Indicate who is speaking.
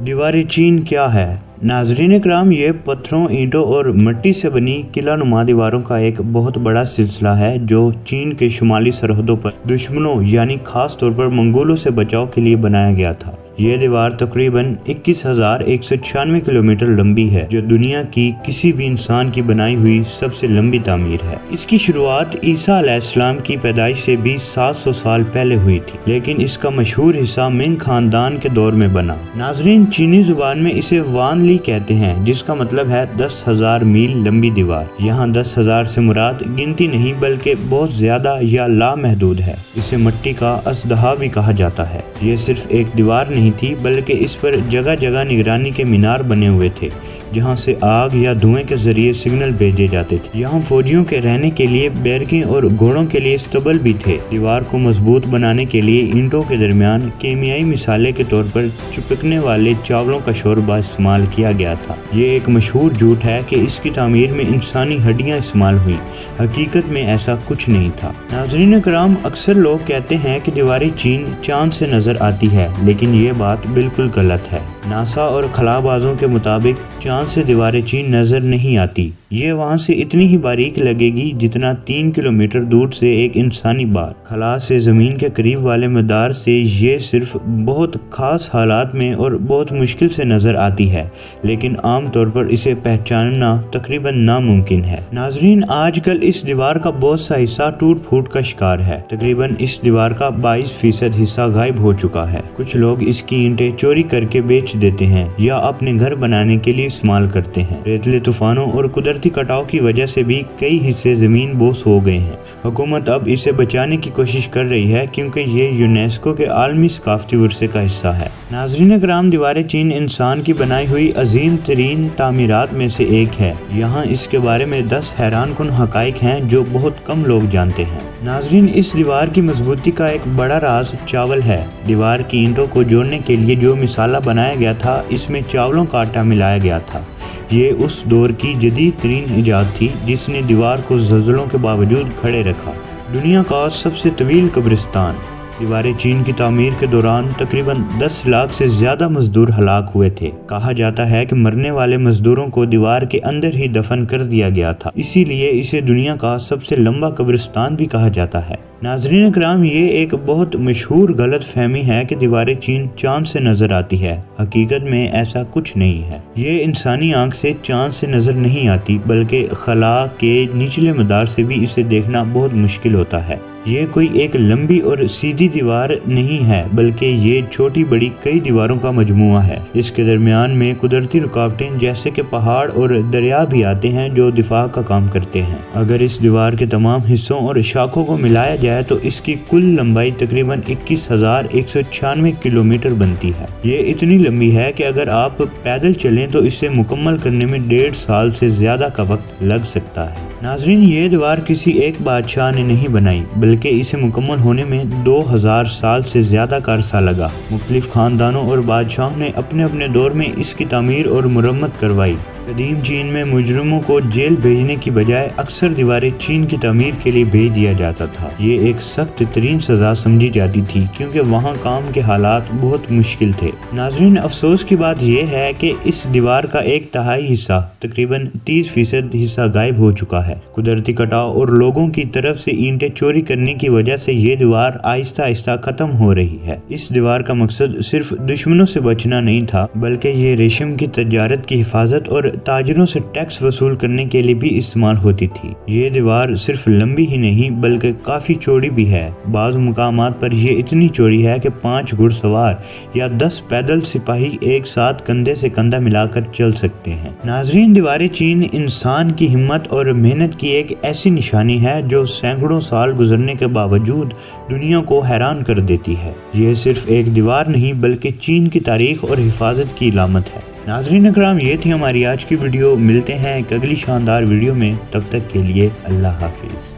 Speaker 1: दीवार चीन क्या है? नाजरीन इकराम, ये पत्थरों, ईंटों और मिट्टी से बनी किला नुमा दीवारों का एक बहुत बड़ा सिलसिला है जो चीन के शुमाली सरहदों पर दुश्मनों यानी खास तौर पर मंगोलों से बचाव के लिए बनाया गया था। ये दीवार तकरीबन 21,196 किलोमीटर लंबी है, जो दुनिया की किसी भी इंसान की बनाई हुई सबसे लंबी तामीर है। इसकी शुरुआत ईसा अलैहिस्सलाम की पैदाइश से भी 700 साल पहले हुई थी, लेकिन इसका मशहूर हिस्सा मिंग खानदान के दौर में बना। नाजरीन, चीनी जुबान में इसे वान ली कहते हैं, जिसका मतलब है 10,000 मील लंबी दीवार। यहाँ 10,000 से मुराद गिनती नहीं बल्कि बहुत ज्यादा या लामहदूद है। इसे मिट्टी का असदहा भी कहा जाता है। ये सिर्फ एक दीवार नहीं थी बल्कि इस पर जगह जगह निगरानी के मीनार बने हुए थे, जहां से आग या धुएं के जरिए सिग्नल भेजे जाते थे। यहाँ फौजियों के रहने के लिए बैरकें और घोड़ों के लिए स्तबल भी थे। दीवार को मजबूत बनाने के लिए ईंटों के दरमियान केमियाई मिसाले के तौर पर चिपकने वाले चावलों का शोरबा इस्तेमाल किया गया था। ये एक मशहूर झूठ है कि इसकी तामीर में इंसानी हड्डियां इस्तेमाल हुई। हकीकत में ऐसा कुछ नहीं था। नाज़रीन इकराम, अक्सर लोग कहते हैं कि दीवारें चीन चांद से नजर आती है, लेकिन ये बात बिल्कुल गलत है। नासा और खलाबाजों के मुताबिक चांद से दीवारें चीन नजर नहीं आती। ये वहाँ से इतनी ही बारीक लगेगी जितना 3 किलोमीटर दूर से एक इंसानी बार। खला से जमीन के करीब वाले मदार से ये सिर्फ बहुत खास हालात में और बहुत मुश्किल से नजर आती है, लेकिन आम तौर पर इसे पहचानना तकरीबन नामुमकिन है। नाजरीन, आजकल इस दीवार का बहुत सा हिस्सा टूट फूट का शिकार है। तकरीबन इस दीवार का 22% हिस्सा गायब हो चुका है। कुछ लोग इसकी ईंटें चोरी करके बेच देते हैं या अपने घर बनाने के लिए इस्तेमाल करते हैं। रेतले तूफानों और कुदरती कटाव की वजह से भी कई हिस्से जमीन बोस हो गए हैं। हुकूमत अब इसे बचाने की कोशिश कर रही है क्योंकि ये यूनेस्को के आलमी सकाफती विरसे का हिस्सा है। नाज़रीन इकराम, दीवारें चीन इंसान की बनाई हुई अजीम तरीन तामीरात में से एक है। यहाँ इसके बारे में 10 हैरान कुन हकाइक हैं जो बहुत कम लोग जानते हैं। नाज़रीन, इस दीवार की मजबूती का एक बड़ा राज चावल है। दीवार की ईंटों को जोड़ने के लिए जो मिसाला बनाया गया था, इसमें चावलों का आटा मिलाया गया था। ये उस दौर की जदीद तरीन इजाद थी जिसने दीवार को ज़लज़लों के बावजूद खड़े रखा। दुनिया का सबसे तवील कब्रिस्तान। दीवारें चीन की तामीर के दौरान तकरीबन 10 लाख से ज्यादा मजदूर हलाक हुए थे। कहा जाता है कि मरने वाले मजदूरों को दीवार के अंदर ही दफन कर दिया गया था, इसीलिए इसे दुनिया का सबसे लंबा कब्रिस्तान भी कहा जाता है। नाज़रीन इकराम, ये एक बहुत मशहूर गलत फहमी है कि दीवारें चीन चांद से नजर आती है। हकीकत में ऐसा कुछ नहीं है। ये इंसानी आंख से चांद से नजर नहीं आती, बल्कि खला के निचले मदार से भी इसे देखना बहुत मुश्किल होता है। ये कोई एक लंबी और सीधी दीवार नहीं है, बल्कि ये छोटी बड़ी कई दीवारों का मजमुआ है। इसके दरमियान में कुदरती रुकावटें जैसे कि पहाड़ और दरिया भी आते हैं जो दिफा का काम करते हैं। अगर इस दीवार के तमाम हिस्सों और शाखों को मिलाया जाए तो इसकी कुल लंबाई तकरीबन 21,196 किलोमीटर बनती है। ये इतनी लंबी है कि अगर आप पैदल चलें तो इसे मुकम्मल करने में 1.5 साल से ज्यादा का वक्त लग सकता है। नाजरीन, ये दीवार किसी एक बादशाह ने नहीं बनाई, बल्कि इसे मुकम्मल होने में 2000 साल से ज्यादा का अरसा लगा। मुख्तलिफ खानदानों और बादशाहों ने अपने अपने दौर में इसकी तामीर और मुरम्मत करवाई। कदीम चीन में मुजरिमों को जेल भेजने की बजाय अक्सर दीवारें चीन की तामीर के लिए भेज दिया जाता था। ये एक सख्त तरीन सजा समझी जाती थी क्योंकि वहाँ काम के हालात बहुत मुश्किल थे। नाजरीन, अफसोस की बात यह है कि इस दीवार का 1/3 हिस्सा तकरीबन 30% हिस्सा गायब हो चुका है। कुदरती कटाव और लोगों की तरफ से ईंटें चोरी करने की वजह से ये दीवार आहिस्ता आहिस्ता खत्म हो रही है। इस दीवार का मकसद सिर्फ दुश्मनों से बचना नहीं था, बल्कि ये रेशम की तजारत की हिफाजत और ताजरों से टैक्स वसूल करने के लिए भी इस्तेमाल होती थी। ये दीवार सिर्फ लंबी ही नहीं बल्कि काफी चौड़ी भी है। बाज़ मुकामात पर यह इतनी चौड़ी है कि 5 घुड़सवार या 10 पैदल सिपाही एक साथ कंधे से कंधा मिलाकर चल सकते हैं। नाजरीन, दीवारें चीन इंसान की हिम्मत और मेहनत की एक ऐसी निशानी है जो सैकड़ों साल गुजरने के बावजूद दुनिया को हैरान कर देती है। यह सिर्फ एक दीवार नहीं बल्कि चीन की तारीख और हिफाजत की इलामत है। नाज़रीन इकराम, ये थी हमारी आज की वीडियो। मिलते हैं एक अगली शानदार वीडियो में, तब तक के लिए अल्लाह हाफिज।